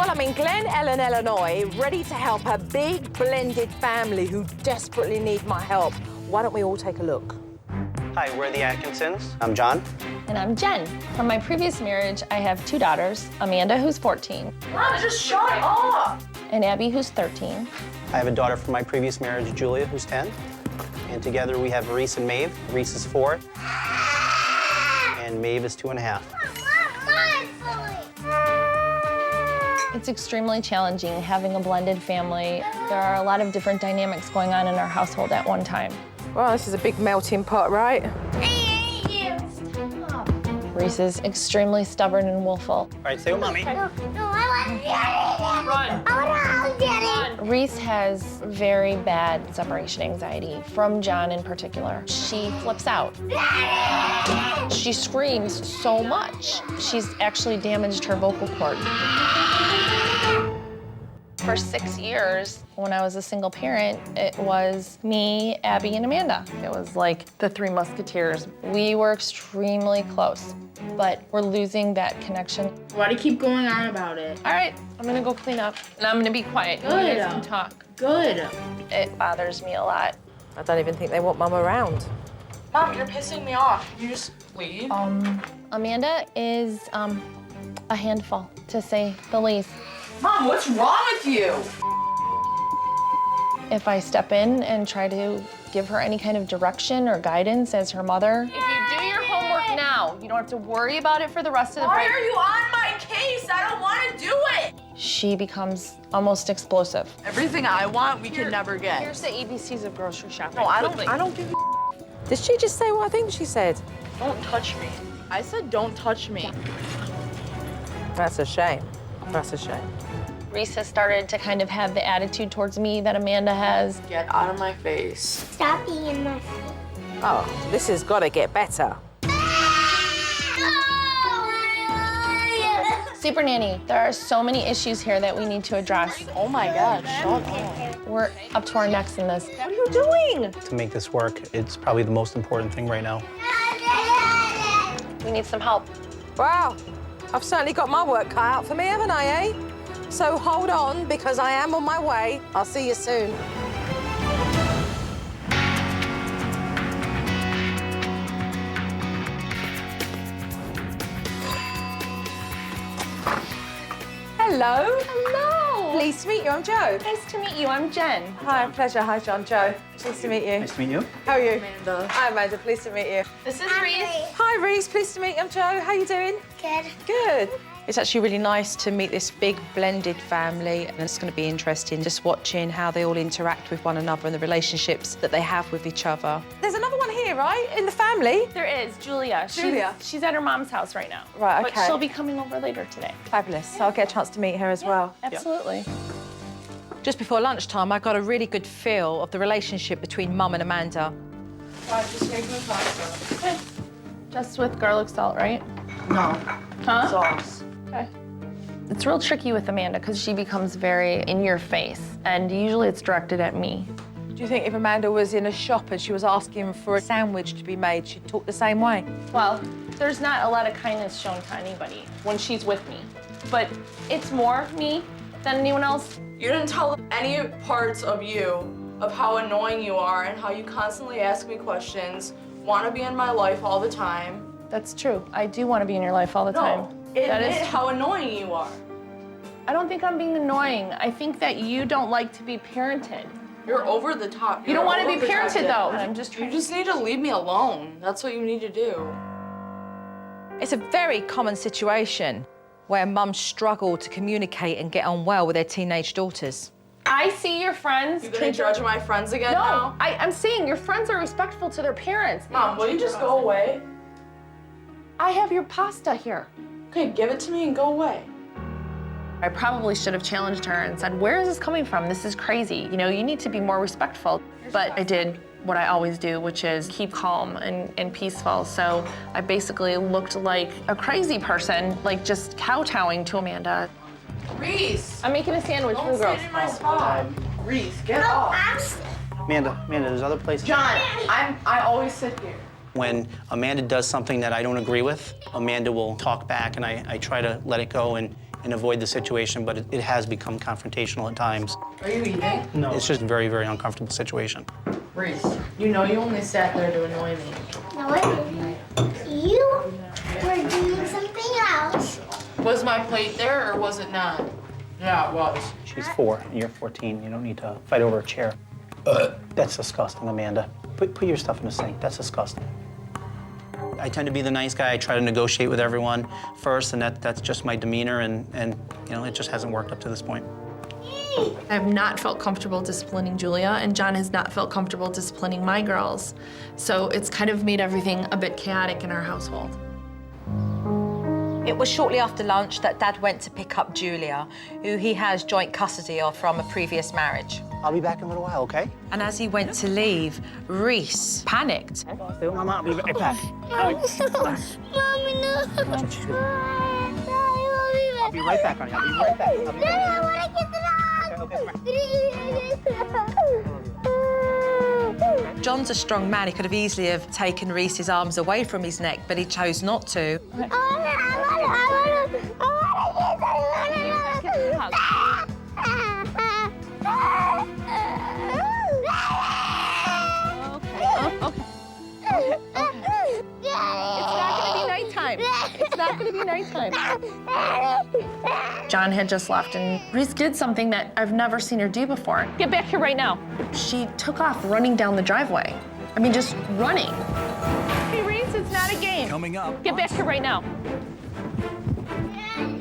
Well, I'm in Glen Ellen, Illinois, ready to help a big blended family who desperately need my help. Why don't we all take a look? Hi, we're the Atkinsons. I'm John. And I'm Jen. From my previous marriage, I have 2 daughters, Amanda, who's 14. Mom, just shut up! And Abby, who's 13. I have a daughter from my previous marriage, Julia, who's 10. And together we have Reese and Maeve. Reese is 4. And Maeve is 2.5. It's extremely challenging having a blended family. There are a lot of different dynamics going on in our household at one time. Well, this is a big melting pot, right? Reese is extremely stubborn and willful. All right, stay with Mommy. No, I want Daddy. Run. I want to hold Daddy. Reese has very bad separation anxiety from John in particular. She flips out. Daddy! She screams so much. She's actually damaged her vocal cord. For 6 years, when I was a single parent, it was me, Abby, and Amanda. It was like the 3 musketeers. We were extremely close, but we're losing that connection. Why do you keep going on about it? All right, I'm gonna go clean up, and I'm gonna be quiet. You Good. guys can talk. Good. It bothers me a lot. I don't even think they want Mum around. Mom, you're pissing me off. You just leave. Amanda is a handful, to say the least. Mom, what's wrong with you? If I step in and try to give her any kind of direction or guidance as her mother. If you do your homework now, you don't have to worry about it for the rest of the Why break. are you on my case? I don't want to do it. She becomes almost explosive. Everything I want, we can never get. Here's the ABCs of grocery shopping. No, I don't give a Did she just say what I think she said? Don't touch me. I said don't touch me. That's a shame. That's a shame. Reese has started to kind of have the attitude towards me that Amanda has. Get out of my face. Stop being in my face. Oh, this has got to get better. Supernanny, there are so many issues here that we need to address. Oh my God, shut up. We're up to our necks in this. What are you doing? To make this work, it's probably the most important thing right now. We need some help. Wow, I've certainly got my work cut out for me, haven't I, eh? So hold on, because I am on my way. I'll see you soon. Hello. Hello. Pleased to meet you. I'm Jo. Nice to meet you. I'm Jen. Hi, pleasure. Hi, John. Jo. Pleased to meet you. Nice to meet you. How are you? Amanda. Hi, Amanda. Pleased to meet you. This is Reese. Hi, Reese. Pleased to meet you. I'm Jo. How you doing? Good. Good. It's actually really nice to meet this big blended family, and it's going to be interesting just watching how they all interact with one another and the relationships that they have with each other. There's another one here, right, in the family? There is, Julia. Julia. She's at her mom's house right now. Right, But okay. she'll be coming over later today. Fabulous. So I'll get a chance to meet her as well. Absolutely. Just before lunchtime, I got a really good feel of the relationship between Mum and Amanda. Just make me pasta. Just with garlic salt, right? No. Huh? Sauce. Okay. It's real tricky with Amanda because she becomes very in your face, and usually it's directed at me. Do you think if Amanda was in a shop and she was asking for a sandwich to be made, she'd talk the same way? Well, there's not a lot of kindness shown to anybody when she's with me, but it's more me than anyone else. You didn't tell any parts of you of how annoying you are and how you constantly ask me questions, want to be in my life all the time. That's true. I do want to be in your life all the time. That Admit is how annoying you are. I don't think I'm being annoying. I think that you don't like to be parented. You're over the top. You don't want to be overprotective. parented, though. I'm just You trying just need to leave me alone. That's what you need to do. It's a very common situation where mums struggle to communicate and get on well with their teenage daughters. I see your friends. You gonna judge my friends again No, now? I'm saying your friends are respectful to their parents. Mom, will you just go away? I have your pasta here. Okay, give it to me and go away. I probably should have challenged her and said, where is this coming from? This is crazy. You know, you need to be more respectful. But I did what I always do, which is keep calm and peaceful. So I basically looked like a crazy person, like just kowtowing to Amanda. Reese! I'm making a sandwich for Don't the girls. sit in my spot. Reese, get off. Amanda, there's other places. John, I always sit here. When Amanda does something that I don't agree with, Amanda will talk back, and I try to let it go. And and avoid the situation, but it has become confrontational at times. Are you eating? No. It's just a very, very uncomfortable situation. Reese, you know you only sat there to annoy me. No, I didn't. You were doing something else. Was my plate there or was it not? Yeah, it was. She's 4 and you're 14. You don't need to fight over a chair. That's disgusting, Amanda. Put your stuff in the sink. That's disgusting. I tend to be the nice guy. I try to negotiate with everyone first, and that's just my demeanor, and you know, it just hasn't worked up to this point. I have not felt comfortable disciplining Julia, and John has not felt comfortable disciplining my girls. So it's kind of made everything a bit chaotic in our household. It was shortly after lunch that Dad went to pick up Julia, who he has joint custody of from a previous marriage. I'll be back in a little while, okay? And as he went to leave, Reese panicked. Stay with Mama. I'll be right back. Mommy, no. I'll be right back, honey. I'll be right back. I'll be right back. I want to get John's a strong man. He could have easily have taken Reese's arms away from his neck, but he chose not to. It's not gonna be nighttime. John had just left, and Reese did something that I've never seen her do before. Get back here right now. She took off running down the driveway. I mean, just running. Hey, Reese, it's not a game. Coming up. Get back here right now.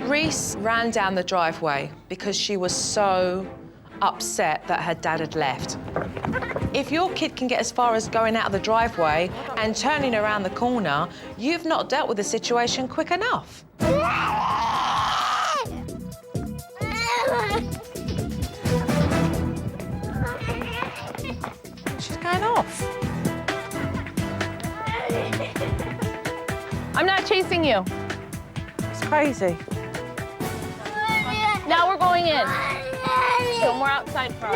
Reese ran down the driveway because she was so upset that her dad had left. If your kid can get as far as going out of the driveway and turning around the corner, you've not dealt with the situation quick enough. She's going off. I'm not chasing you. It's crazy. Now we're going in. No more outside for us.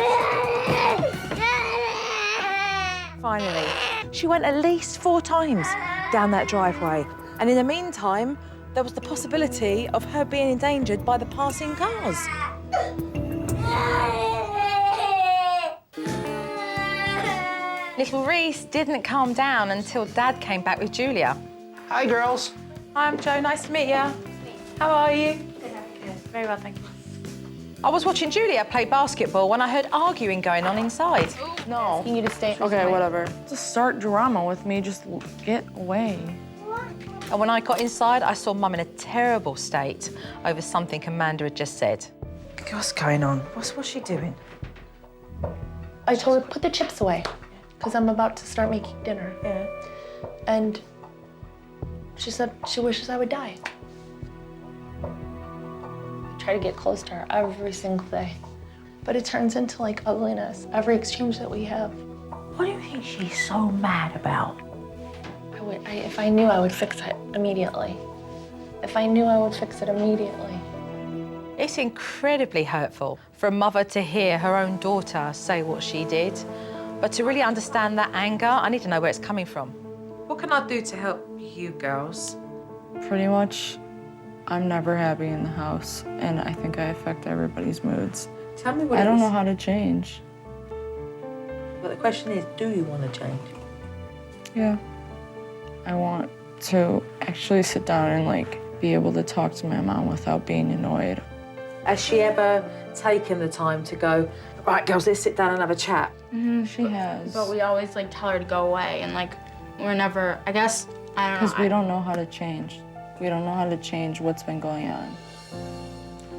Finally, she went at least 4 times down that driveway. And in the meantime, there was the possibility of her being endangered by the passing cars. Little Reese didn't calm down until Dad came back with Julia. Hi, girls. Hi, I'm Jo. Nice to meet you. How are you? Good. Very well, thank you. I was watching Julia play basketball when I heard arguing going on inside. No. You need to stay. Okay, whatever. Just start drama with me. Just get away. And when I got inside, I saw Mum in a terrible state over something Amanda had just said. What's going on? What's she doing? I told her, put the chips away, because I'm about to start making dinner. Yeah. And she said she wishes I would die. I try to get close to her every single day. But it turns into like ugliness, every exchange that we have. What do you think she's so mad about? If I knew, I would fix it immediately. If I knew, I would fix it immediately. It's incredibly hurtful for a mother to hear her own daughter say what she did. But to really understand that anger, I need to know where it's coming from. What can I do to help you girls? Pretty much, I'm never happy in the house, and I think I affect everybody's moods. Tell me what I don't know how to change. But the question is, do you want to change? Yeah. I want to actually sit down and, like, be able to talk to my mom without being annoyed. Has she ever taken the time to go, right, girls, let's sit down and have a chat? She has. But we always like tell her to go away, and like we're never, I guess, I don't know. Because we don't know how to change. We don't know how to change what's been going on.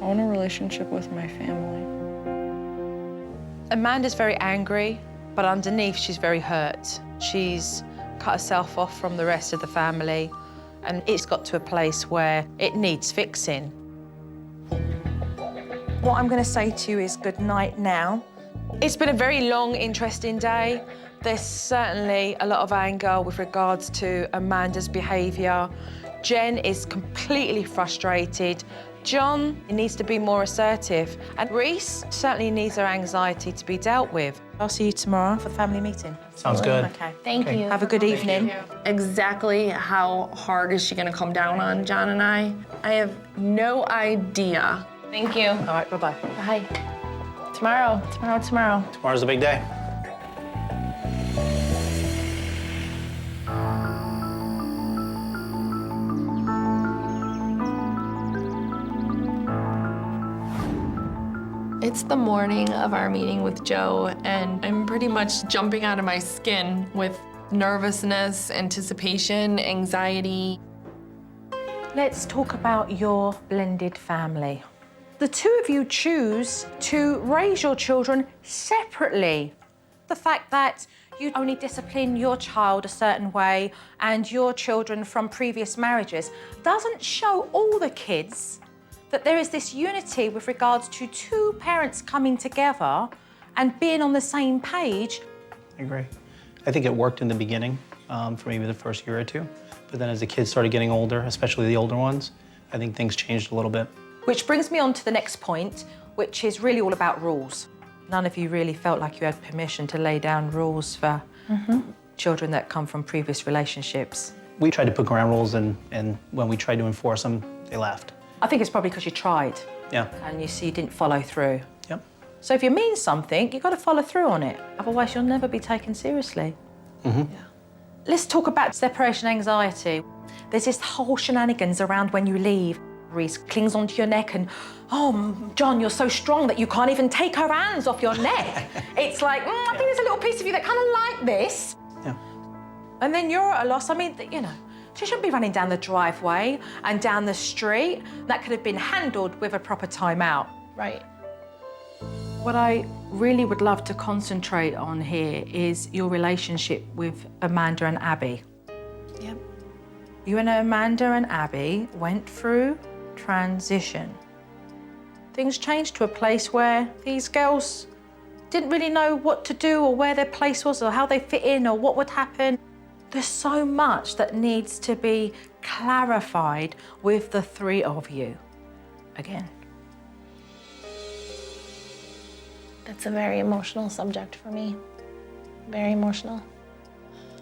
I want a relationship with my family. Amanda's very angry, but underneath she's very hurt. She's cut herself off from the rest of the family, and it's got to a place where it needs fixing. What I'm going to say to you is good night now. It's been a very long, interesting day. There's certainly a lot of anger with regards to Amanda's behaviour. Jen is completely frustrated. John needs to be more assertive. And Reese certainly needs her anxiety to be dealt with. I'll see you tomorrow for the family meeting. Sounds good. Okay. Thank you. Have a good evening. Exactly how hard is she gonna come down on John and I? I have no idea. Thank you. All right, bye-bye. Bye. Tomorrow. Tomorrow's a big day. It's the morning of our meeting with Jo, and I'm pretty much jumping out of my skin with nervousness, anticipation, anxiety. Let's talk about your blended family. The two of you choose to raise your children separately. The fact that you only discipline your child a certain way and your children from previous marriages doesn't show all the kids that there is this unity with regards to two parents coming together and being on the same page. I agree. I think it worked in the beginning for maybe the first year or two. But then as the kids started getting older, especially the older ones, I think things changed a little bit. Which brings me on to the next point, which is really all about rules. None of you really felt like you had permission to lay down rules for children that come from previous relationships. We tried to put ground rules, and when we tried to enforce them, they laughed. I think it's probably because you tried Yeah. and you see you didn't follow through. Yep. So if you mean something, you've got to follow through on it. Otherwise, you'll never be taken seriously. Let's talk about separation anxiety. There's this whole shenanigans around when you leave. Reese clings onto your neck and, oh, John, you're so strong that you can't even take her hands off your neck. It's like, I think there's a little piece of you that kind of like this. Yeah. And then you're at a loss. I mean, you know, she shouldn't be running down the driveway and down the street. That could have been handled with a proper timeout. Right. What I really would love to concentrate on here is your relationship with Amanda and Abby. Yep. You and Amanda and Abby went through transition. Things changed to a place where these girls didn't really know what to do or where their place was or how they fit in or what would happen. There's so much that needs to be clarified with the three of you. Again. That's a very emotional subject for me. Very emotional.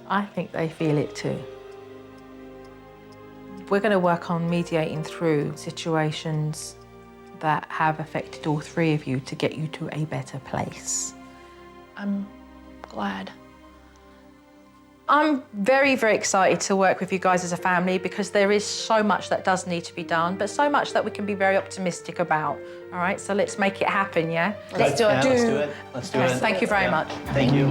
I think they feel it too. We're going to work on mediating through situations that have affected all three of you to get you to a better place. I'm glad. I'm very, very excited to work with you guys as a family because there is so much that does need to be done, but so much that we can be very optimistic about. All right, so let's make it happen, yeah? Let's do it. Yeah, let's do it. Let's do Yes, it. thank you very much. Thank you.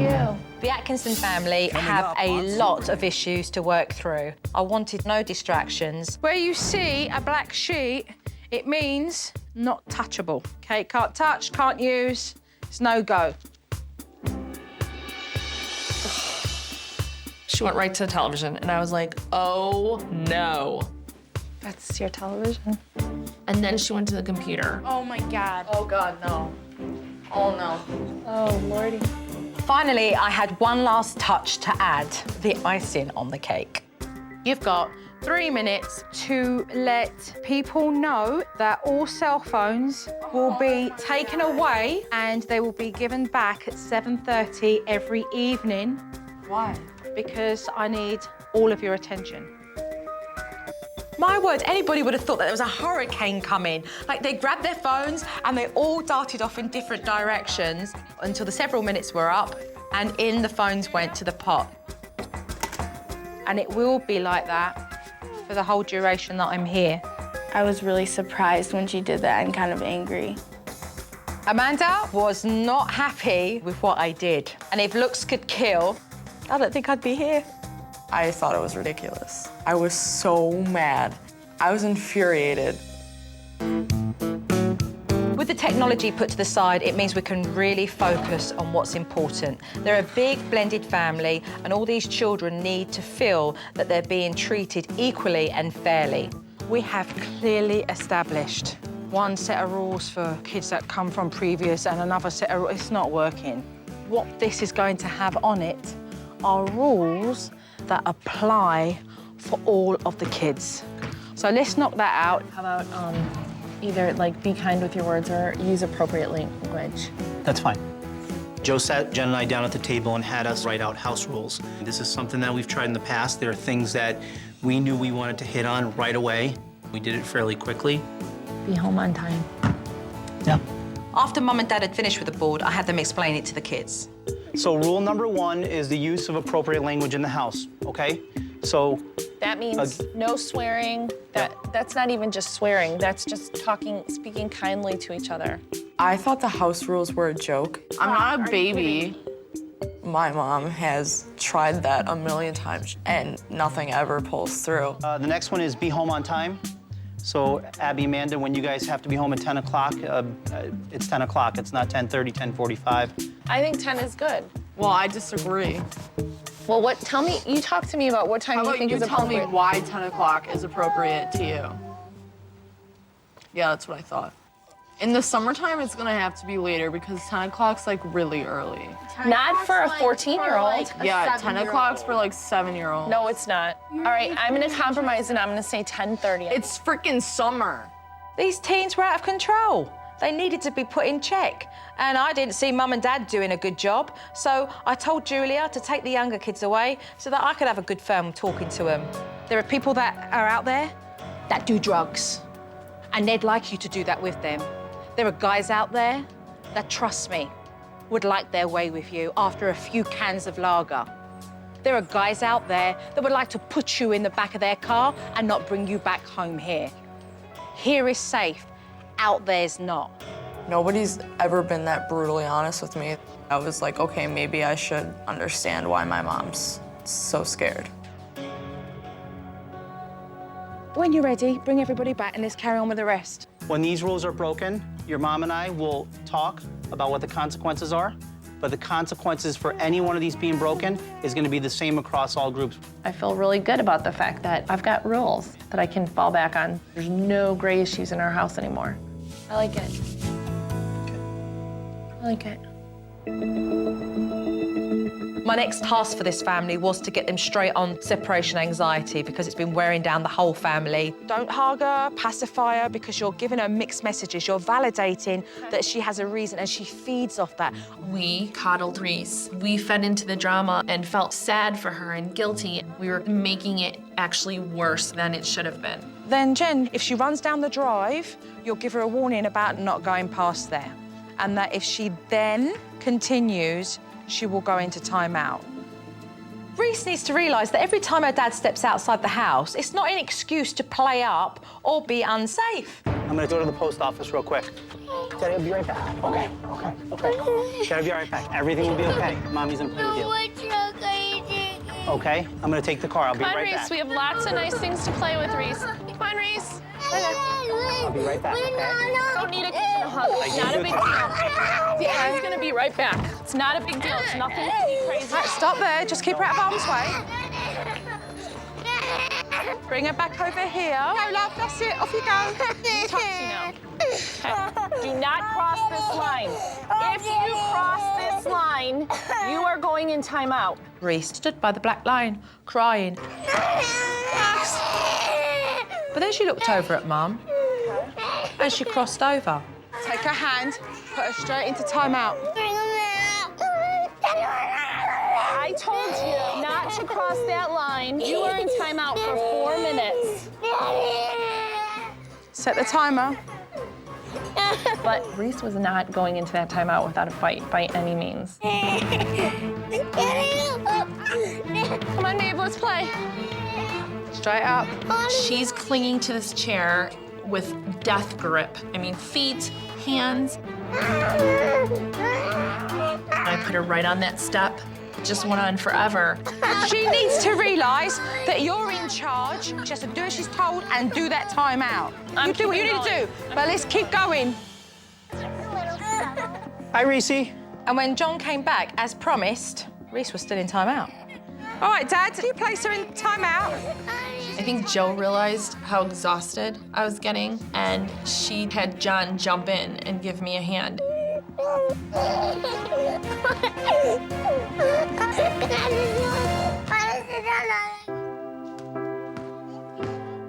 The Atkinson family have a lot of issues to work through. I wanted no distractions. Where you see a black sheet, it means not touchable. Okay, can't touch, can't use, it's no go. She went right to the television, and I was like, oh no. That's your television? And then she went to the computer. Oh my God. Oh God, no. Oh no. Oh, Lordy. Finally, I had one last touch to add, the icing on the cake. You've got 3 minutes to let people know that all cell phones will be taken away and they will be given back at 7:30 every evening. Why? Because I need all of your attention. My word, anybody would have thought that there was a hurricane coming. Like, they grabbed their phones and they all darted off in different directions until the several minutes were up and in the phones went to the pot. And it will be like that for the whole duration that I'm here. I was really surprised when she did that and kind of angry. Amanda was not happy with what I did. And if looks could kill, I don't think I'd be here. I thought it was ridiculous. I was so mad. I was infuriated. With the technology put to the side, it means we can really focus on what's important. They're a big blended family, and all these children need to feel that they're being treated equally and fairly. We have clearly established one set of rules for kids that come from previous and another set of rules. It's not working. What this is going to have on it are rules that apply for all of the kids. So let's knock that out. How about either like be kind with your words or use appropriate language? That's fine. Joe sat Jen and I down at the table and had us write out house rules. This is something that we've tried in the past. There are things that we knew we wanted to hit on right away. We did it fairly quickly. Be home on time. Yeah. After Mum and Dad had finished with the board, I had them explain it to the kids. So rule number 1 is the use of appropriate language in the house, okay? So That means no swearing. That's not even just swearing. That's just speaking kindly to each other. I thought the house rules were a joke. I'm not a baby. My mom has tried that a million times, and nothing ever pulls through. the next one is be home on time. So Abby, Amanda, when you guys have to be home at 10 o'clock, it's 10 o'clock. It's not 10:30, 10:45. I think 10 is good. Well, I disagree. Well, you talk to me about what time How you about think you is tell me appropriate. why 10 o'clock is appropriate to you? Yeah, that's what I thought. In the summertime, it's gonna have to be later because 10 o'clock's like really early. Not for a 14-year-old. Yeah, 10 o'clock's for like 7-year-olds. No, it's not. All right, I'm gonna compromise and I'm gonna say 10:30. It's freaking summer. These teens were out of control. They needed to be put in check. And I didn't see Mum and Dad doing a good job. So I told Julia to take the younger kids away so that I could have a good firm talking to them. There are people that are out there that do drugs. And they'd like you to do that with them. There are guys out there that, trust me, would like their way with you after a few cans of lager. There are guys out there that would like to put you in the back of their car and not bring you back home here. Here is safe, out there's not. Nobody's ever been that brutally honest with me. I was like, okay, maybe I should understand why my mom's so scared. When you're ready, bring everybody back and let's carry on with the rest. When these rules are broken, your mom and I will talk about what the consequences are, but the consequences for any one of these being broken is gonna be the same across all groups. I feel really good about the fact that I've got rules that I can fall back on. There's no gray issues in our house anymore. I like it. I like it. My next task for this family was to get them straight on separation anxiety because it's been wearing down the whole family. Don't hug her, pacify her, because you're giving her mixed messages. You're validating that she has a reason and she feeds off that. We coddled Reese. We fed into the drama and felt sad for her and guilty. We were making it actually worse than it should have been. Then, Jen, if she runs down the drive, you'll give her a warning about not going past there. And that if she then continues, she will go into timeout. Reese needs to realise that every time her dad steps outside the house, it's not an excuse to play up or be unsafe. I'm gonna go to the post office real quick. Daddy, I'll be right back. Okay. Daddy, I'll be right back. Everything will be okay. Mommy's gonna play with you. What truck are you taking? Okay? I'm gonna take the car. I'll be Come on, right Reese. back. We have lots of nice things to play with, Reese. Come on, Reese. I'll be right back, okay? Don't need a hug. It's not a big deal. Daddy's gonna be right back. It's not a big deal. It's nothing to be crazy. Right, stop there. Just keep her out of harm's way. Bring her back over here. Go, love. That's it. Off you go. Taxi now. Okay. Do not cross this line. If you cross this line, you are going in timeout. Reese stood by the black line, crying. But then she looked over at Mum and she crossed over. Take her hand, put her straight into timeout. I told you not to cross that line. You are in timeout for 4 minutes. Set the timer. But Reese was not going into that timeout without a fight by any means. Come on, babe, let's play. Straight up. She's clinging to this chair with death grip. I mean, feet, hands. I put her right on that step. It just went on forever. She needs to realise that you're in charge. She has to do as she's told and do that timeout. You do what you need to do, but let's keep going. Hi, Reese. And when John came back, as promised, Reese was still in timeout. All right, Dad, can you place her in timeout? I think Joe realized how exhausted I was getting, and she had John jump in and give me a hand.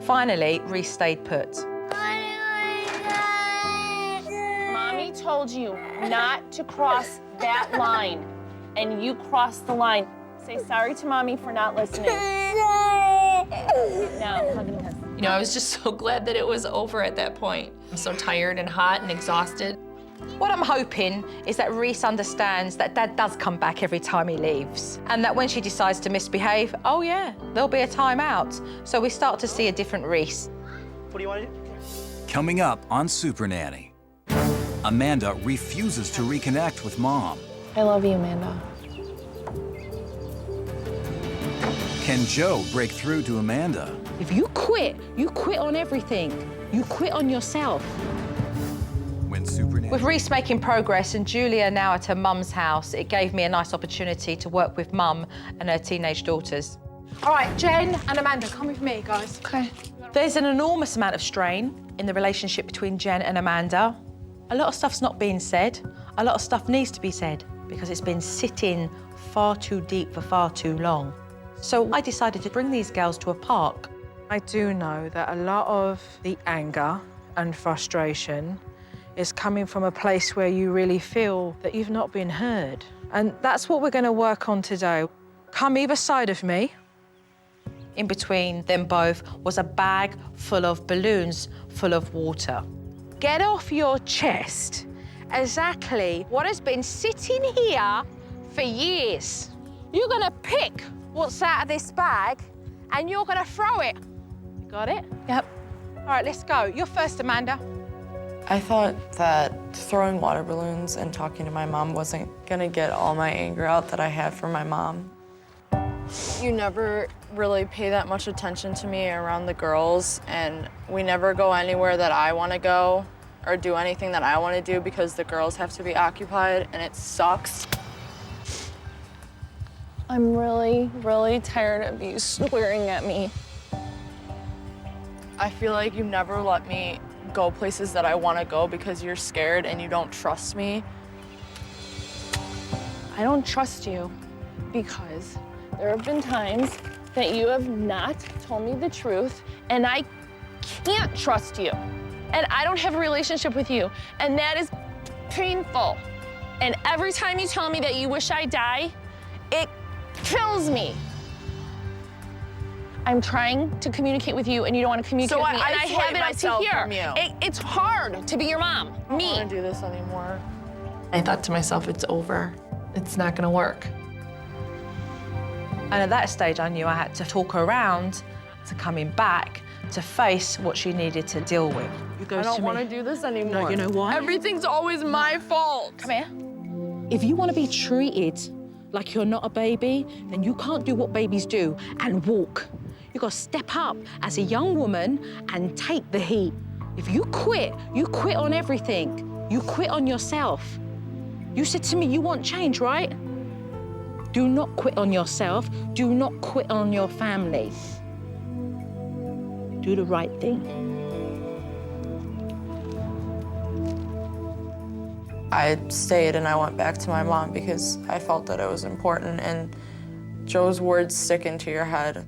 Finally, Reese stayed put. Mommy told you not to cross that line, and you crossed the line. Say sorry to mommy for not listening. Now, hug and kiss. You know, I was just so glad that it was over at that point. I'm so tired and hot and exhausted. What I'm hoping is that Reese understands that Dad does come back every time he leaves, and that when she decides to misbehave, oh yeah, there'll be a timeout. So we start to see a different Reese. What do you want to do? Coming up on Supernanny, Amanda refuses to reconnect with Mom. I love you, Amanda. Can Jo break through to Amanda? If you quit on everything. You quit on yourself. When Supernanny... With Reese making progress and Julia now at her mum's house, it gave me a nice opportunity to work with Mum and her teenage daughters. All right, Jen and Amanda, come with me, guys. Okay. There's an enormous amount of strain in the relationship between Jen and Amanda. A lot of stuff's not being said. A lot of stuff needs to be said because it's been sitting far too deep for far too long. So I decided to bring these girls to a park. I do know that a lot of the anger and frustration is coming from a place where you really feel that you've not been heard. And that's what we're going to work on today. Come either side of me. In between them both was a bag full of balloons full of water. Get off your chest exactly what has been sitting here for years. You're going to pick what's out of this bag and you're going to throw it. Got it? Yep. All right, let's go. You're first, Amanda. I thought that throwing water balloons and talking to my mom wasn't gonna get all my anger out that I had for my mom. You never really pay that much attention to me around the girls, and we never go anywhere that I want to go or do anything that I want to do because the girls have to be occupied, and it sucks. I'm really, really tired of you swearing at me. I feel like you never let me go places that I want to go because you're scared and you don't trust me. I don't trust you because there have been times that you have not told me the truth, and I can't trust you. And I don't have a relationship with you, and that is painful. And every time you tell me that you wish I die, it kills me. I'm trying to communicate with you, and you don't want to communicate with me, and I have it up to here. It's hard to be your mom, me. I don't want to do this anymore. I thought to myself, it's over. It's not gonna work. And at that stage, I knew I had to talk her around to coming back to face what she needed to deal with. I don't want to do this anymore. No, you know why? Everything's always my fault. Come here. If you want to be treated like you're not a baby, then you can't do what babies do and walk. You got to step up as a young woman and take the heat. If you quit on everything. You quit on yourself. You said to me you want change, right? Do not quit on yourself. Do not quit on your family. Do the right thing. I stayed and I went back to my mom because I felt that it was important, and Jo's words stick into your head.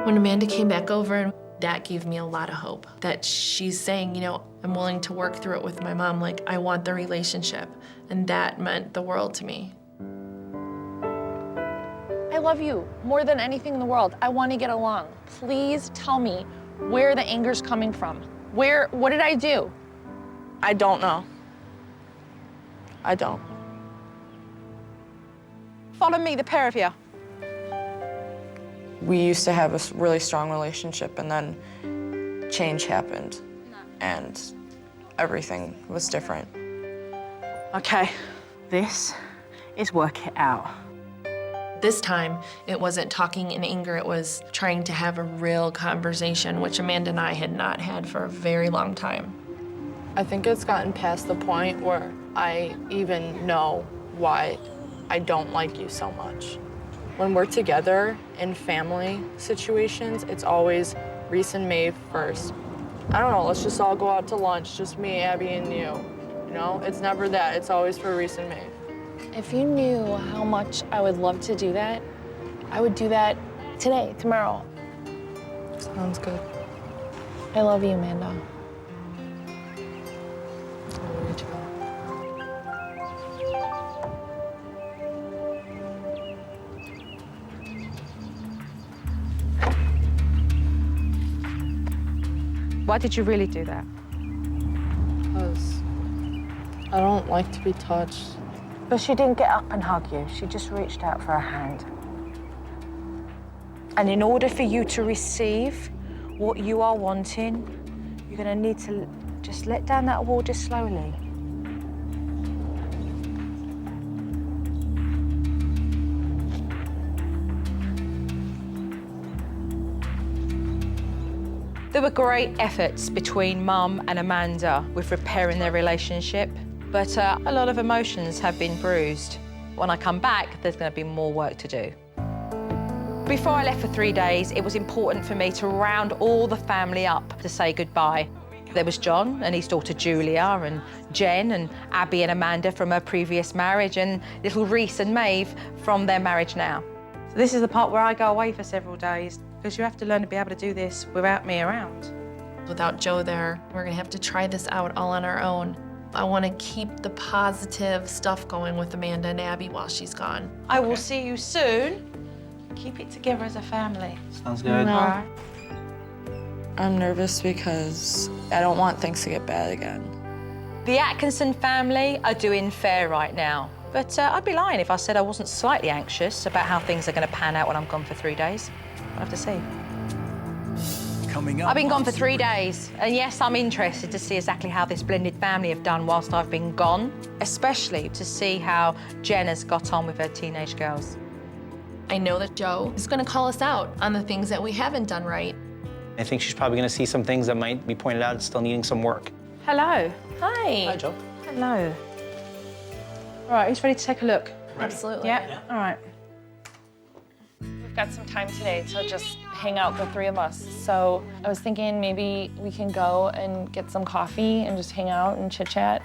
When Amanda came back over, that gave me a lot of hope. That she's saying, you know, I'm willing to work through it with my mom. Like, I want the relationship. And that meant the world to me. I love you more than anything in the world. I want to get along. Please tell me where the anger's coming from. What did I do? I don't know. I don't. Follow me, the pair of you. We used to have a really strong relationship, and then change happened, and everything was different. Okay, this is work it out. This time, it wasn't talking in anger, it was trying to have a real conversation, which Amanda and I had not had for a very long time. I think it's gotten past the point where I even know why I don't like you so much. When we're together in family situations, it's always Reese and Maeve first. I don't know, let's just all go out to lunch, just me, Abby, and you. You know, it's never that, it's always for Reese and Maeve. If you knew how much I would love to do that, I would do that today, tomorrow. Sounds good. I love you, Amanda. too. Why did you really do that? Because I don't like to be touched. But she didn't get up and hug you. She just reached out for a hand. And in order for you to receive what you are wanting, you're going to need to just let down that wall just slowly. There were great efforts between Mum and Amanda with repairing their relationship, but a lot of emotions have been bruised. When I come back, there's going to be more work to do. Before I left for 3 days, it was important for me to round all the family up to say goodbye. There was John and his daughter Julia, and Jen and Abby and Amanda from her previous marriage, and little Reese and Maeve from their marriage now. So this is the part where I go away for several days, because you have to learn to be able to do this without me around. Without Joe there, we're gonna have to try this out all on our own. I wanna keep the positive stuff going with Amanda and Abby while she's gone. I will see you soon. Keep it together as a family. Sounds good. All right. I'm nervous because I don't want things to get bad again. The Atkinson family are doing fair right now. But I'd be lying if I said I wasn't slightly anxious about how things are going to pan out when I'm gone for 3 days. I'll have to see. Coming up. I've been gone for 3 days, and yes, I'm interested to see exactly how this blended family have done whilst I've been gone, especially to see how Jen has got on with her teenage girls. I know that Joe is gonna call us out on the things that we haven't done right. I think she's probably going to see some things that might be pointed out as still needing some work. Hello. Hi. Hi, Joe. Hello. All right, who's ready to take a look? Absolutely. Yeah? All right. We've got some time today to just hang out, the three of us. So I was thinking maybe we can go and get some coffee and just hang out and chit-chat.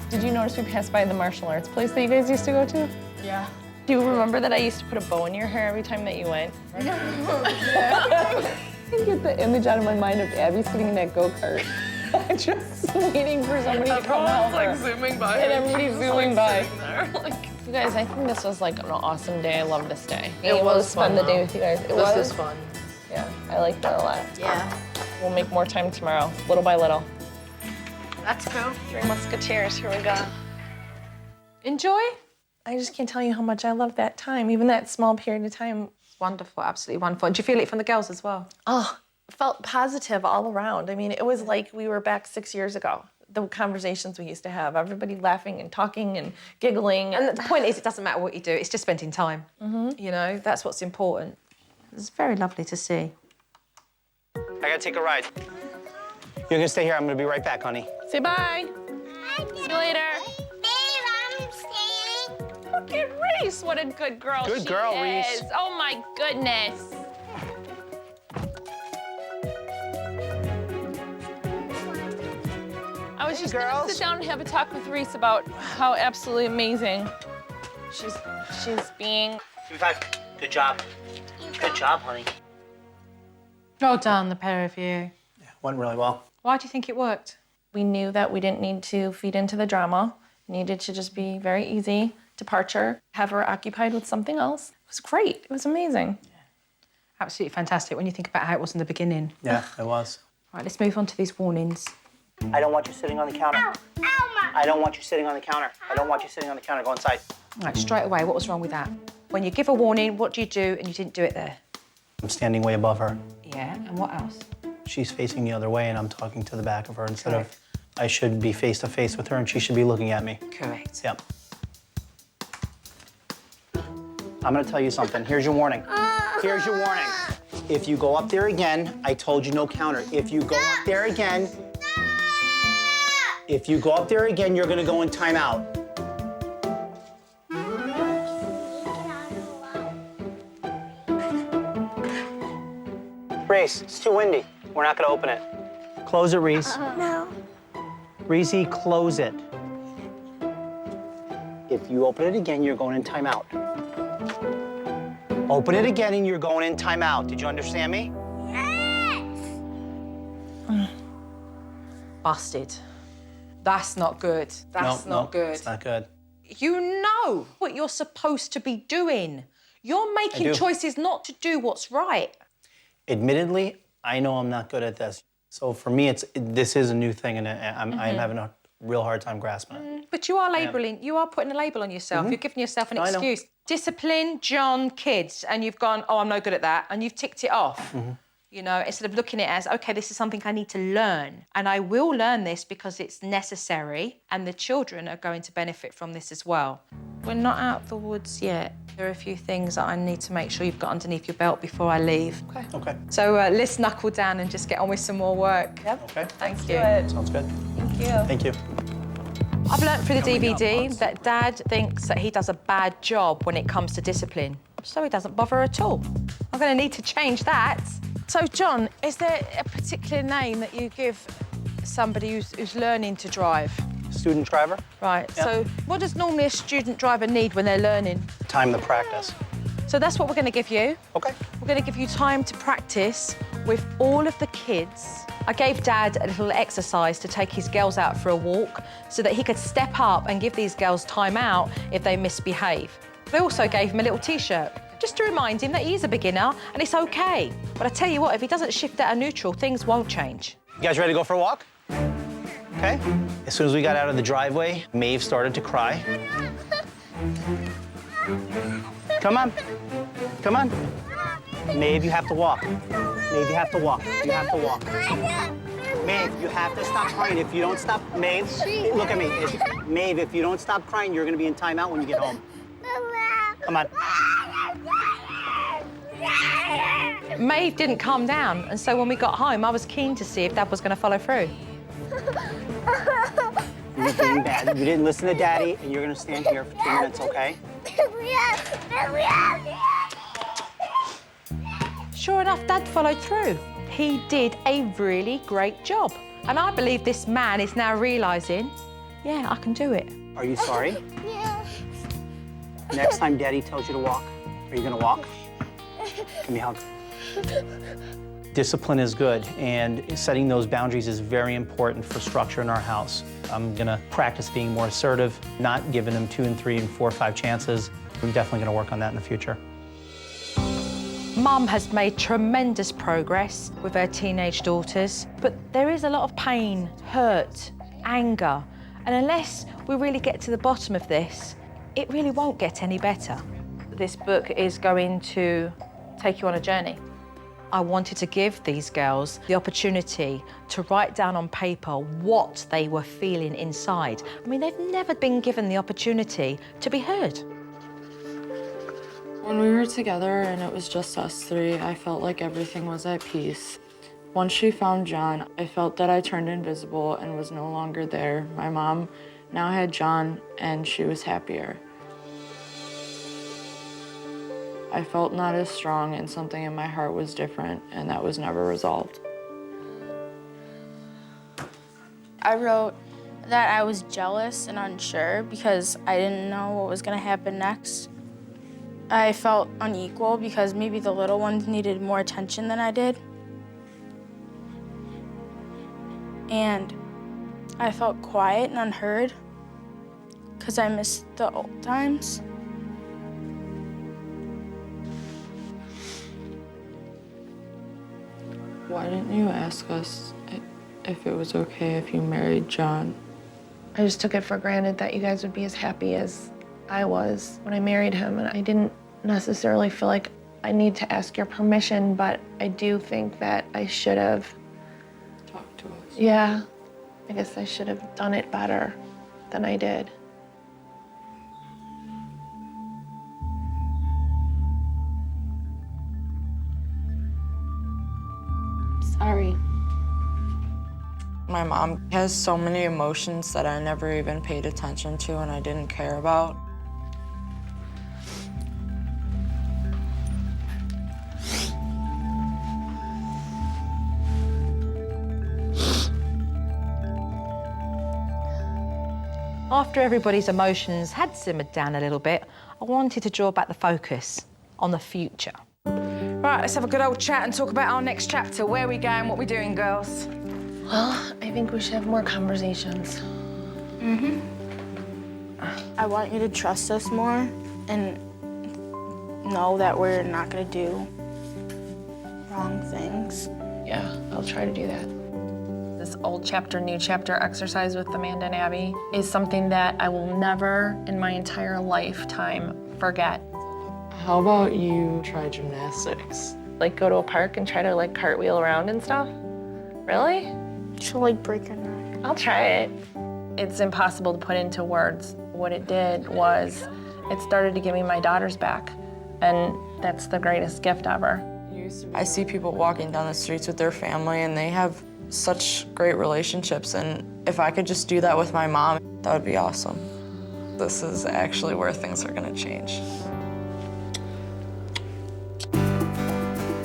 Did you notice we passed by the martial arts place that you guys used to go to? Yeah. Do you remember that I used to put a bow in your hair every time that you went? I can get the image out of my mind of Abby sitting in that go-kart, just waiting for somebody to come help her. Like zooming by. And everybody's zooming by. There, like. You guys, I think this was like an awesome day. I love this day. It Able was to spend fun, the day though. with you guys. It This was is fun. Yeah, I liked it a lot. Yeah. We'll make more time tomorrow, little by little. That's cool. Three Musketeers, here we go. Enjoy? I just can't tell you how much I love that time, even that small period of time. Wonderful, absolutely wonderful. And do you feel it from the girls as well? Oh, felt positive all around. I mean, it was like we were back 6 years ago. The conversations we used to have, everybody laughing and talking and giggling. And the point is, it doesn't matter what you do, it's just spending time. You know, that's what's important. It's very lovely to see. I gotta take a ride. You're gonna stay here. I'm gonna be right back, honey. Say bye. See you later. Babe, I'm staying. Look at Reese. What a good girl Good she girl, is. Reese. Oh my goodness. I was just gonna sit down and have a talk with Reese about how absolutely amazing she's being. Give me 5. Good job. Good job, honey. Well done, the pair of you. Yeah, went really well. Why do you think it worked? We knew that we didn't need to feed into the drama. Needed to just be very easy departure, have her occupied with something else. It was great. It was amazing. Absolutely fantastic when you think about how it was in the beginning. Yeah, it was. All right, let's move on to these warnings. I don't want you sitting on the counter. I don't want you sitting on the counter. I don't want you sitting on the counter. Go inside. All right, straight away, what was wrong with that? When you give a warning, what do you do and you didn't do it there? I'm standing way above her. Yeah, and what else? She's facing the other way, and I'm talking to the back of her instead of I should be face to face with her, and she should be looking at me. Correct. Yep. I'm gonna tell you something. Here's your warning. Here's your warning. If you go up there again, I told you no counter. If you go up there again, you're gonna go in timeout. Reese, it's too windy. We're not gonna open it. Close it, Reese. No. Reese, close it. If you open it again, you're going in timeout. Open it again and you're going in timeout. Did you understand me? Yes. Busted. That's not good. That's not good. It's not good. You know what you're supposed to be doing. You're making choices not to do what's right. Admittedly, I know I'm not good at this. So for me, this is a new thing, and I'm having a real hard time grasping it. But you are labeling, you are putting a label on yourself. You're giving yourself an excuse. Discipline, John, kids, and you've gone, oh, I'm no good at that, and you've ticked it off. You know, instead of looking at it as, okay, this is something I need to learn, and I will learn this because it's necessary, and the children are going to benefit from this as well. We're not out of the woods yet. There are a few things that I need to make sure you've got underneath your belt before I leave. Okay. So let's knuckle down and just get on with some more work. Yep. Okay. Thank you. Sounds good. Thank you. Thank you. I've learnt through the DVD that Dad thinks that he does a bad job when it comes to discipline, so he doesn't bother at all. I'm going to need to change that. So, John, is there a particular name that you give somebody who's learning to drive? Student driver. Right, so what does normally a student driver need when they're learning? Time to practice. So that's what we're going to give you. Okay. We're going to give you time to practice with all of the kids. I gave Dad a little exercise to take his girls out for a walk so that he could step up and give these girls time out if they misbehave. I also gave him a little T-shirt, just to remind him that he is a beginner and it's okay. But I tell you what, if he doesn't shift out of neutral, things won't change. You guys ready to go for a walk? Okay. As soon as we got out of the driveway, Maeve started to cry. Come on. Come on. Maeve, you have to walk. Maeve, you have to walk. You have to walk. Maeve, you have to stop crying. If you don't stop, Maeve, look at me. Maeve, if you don't stop crying, you're gonna be in timeout when you get home. Come on. Maeve didn't calm down, and so when we got home, I was keen to see if Dad was going to follow through. You're being bad. You didn't listen to Daddy, and you're gonna stand here for 2 minutes, okay? Sure enough, Dad followed through. He did a really great job. And I believe this man is now realising, yeah, I can do it. Are you sorry? Yeah. Next time Daddy tells you to walk, are you gonna walk? Give me a hug. Discipline is good, and setting those boundaries is very important for structure in our house. I'm gonna practice being more assertive, not giving them 2 and 3 and 4 or 5 chances. I'm definitely gonna work on that in the future. Mum has made tremendous progress with her teenage daughters, but there is a lot of pain, hurt, anger, and unless we really get to the bottom of this, it really won't get any better. This book is going to take you on a journey. I wanted to give these girls the opportunity to write down on paper what they were feeling inside. I mean, they've never been given the opportunity to be heard. When we were together and it was just us three, I felt like everything was at peace. Once she found John, I felt that I turned invisible and was no longer there. My mom now had John and she was happier. I felt not as strong and something in my heart was different, and that was never resolved. I wrote that I was jealous and unsure because I didn't know what was gonna happen next. I felt unequal because maybe the little ones needed more attention than I did. And I felt quiet and unheard because I missed the old times. Why didn't you ask us if it was okay if you married John? I just took it for granted that you guys would be as happy as I was when I married him, and I didn't necessarily feel like I need to ask your permission, but I do think that I should have. Talked to us. Yeah, I guess I should have done it better than I did. Sorry. My mom has so many emotions that I never even paid attention to and I didn't care about. After everybody's emotions had simmered down a little bit, I wanted to draw back the focus on the future. Right, let's have a good old chat and talk about our next chapter. Where are we going, what are we doing, girls? Well, I think we should have more conversations. I want you to trust us more and know that we're not gonna do wrong things. Yeah, I'll try to do that. This old chapter, new chapter exercise with Amanda and Abby is something that I will never in my entire lifetime forget. How about you try gymnastics? Like go to a park and try to like cartwheel around and stuff? Really? She'll like break her neck. I'll try it. It's impossible to put into words. What it did was it started to give me my daughters back. And that's the greatest gift ever. I see people walking down the streets with their family and they have such great relationships, and if I could just do that with my mom, that would be awesome. This is actually where things are gonna change.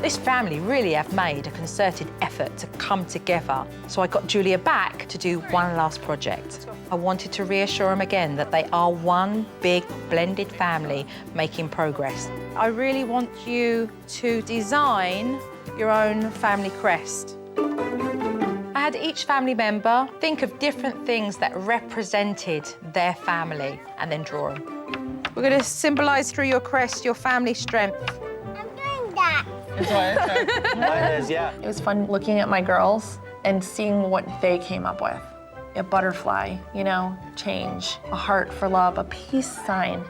This family really have made a concerted effort to come together. So I got Julia back to do one last project. I wanted to reassure them again that they are one big blended family making progress. I really want you to design your own family crest. I had each family member think of different things that represented their family and then draw them. We're going to symbolize through your crest your family strength. I'm doing that. Mine is, yeah. It was fun looking at my girls and seeing what they came up with. A butterfly, you know, change, a heart for love, a peace sign.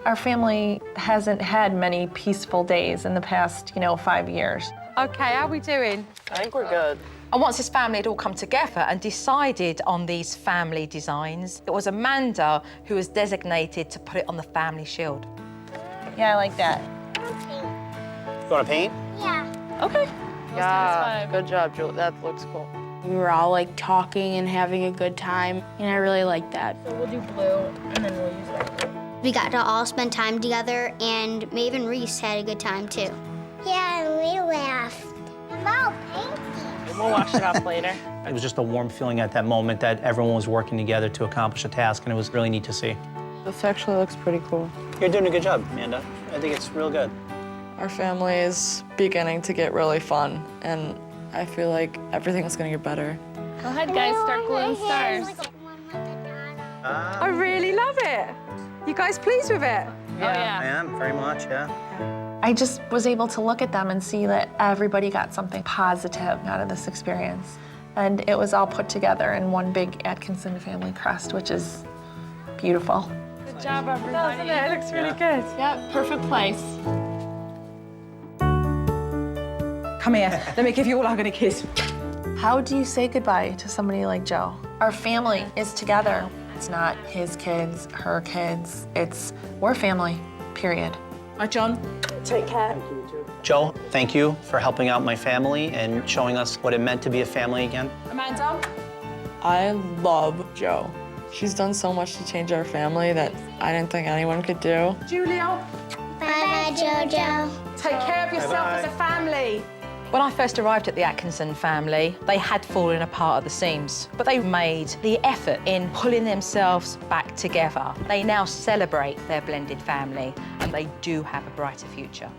Our family hasn't had many peaceful days in the past, 5 years. Okay, how are we doing? I think we're good. And once this family had all come together and decided on these family designs, it was Amanda who was designated to put it on the family shield. Yeah, I like that. You want to paint? Yeah. Okay. Yeah, good job, Julie. That looks cool. We were all like talking and having a good time, and I really like that. So we'll do blue, and then we'll use that. We got to all spend time together, and Maeve and Reese had a good time too. Yeah, and we laughed. About painting. We'll wash it off later. It was just a warm feeling at that moment that everyone was working together to accomplish a task, and it was really neat to see. This actually looks pretty cool. You're doing a good job, Amanda. I think it's real good. Our family is beginning to get really fun, and I feel like everything's gonna get better. Go ahead, guys, start gluing stars. I really love it. You guys pleased with it? I am, very much, yeah. I just was able to look at them and see that everybody got something positive out of this experience. And it was all put together in one big Atkinson family crest, which is beautiful. Good job, everybody. Doesn't it? It looks really good. Yep, perfect place. Come here, let me give you all I'm gonna kiss. How do you say goodbye to somebody like Joe? Our family is together. It's not his kids, her kids. It's we're family, period. Hi, John. Take care. Joe, thank you for helping out my family and showing us what it meant to be a family again. Amanda. I love Jo. She's done so much to change our family that I didn't think anyone could do. Julia. Bye-bye, Jojo. Take care of yourself Bye-bye. as a family. When I first arrived at the Atkinson family, they had fallen apart at the seams, but they made the effort in pulling themselves back together. They now celebrate their blended family, and they do have a brighter future.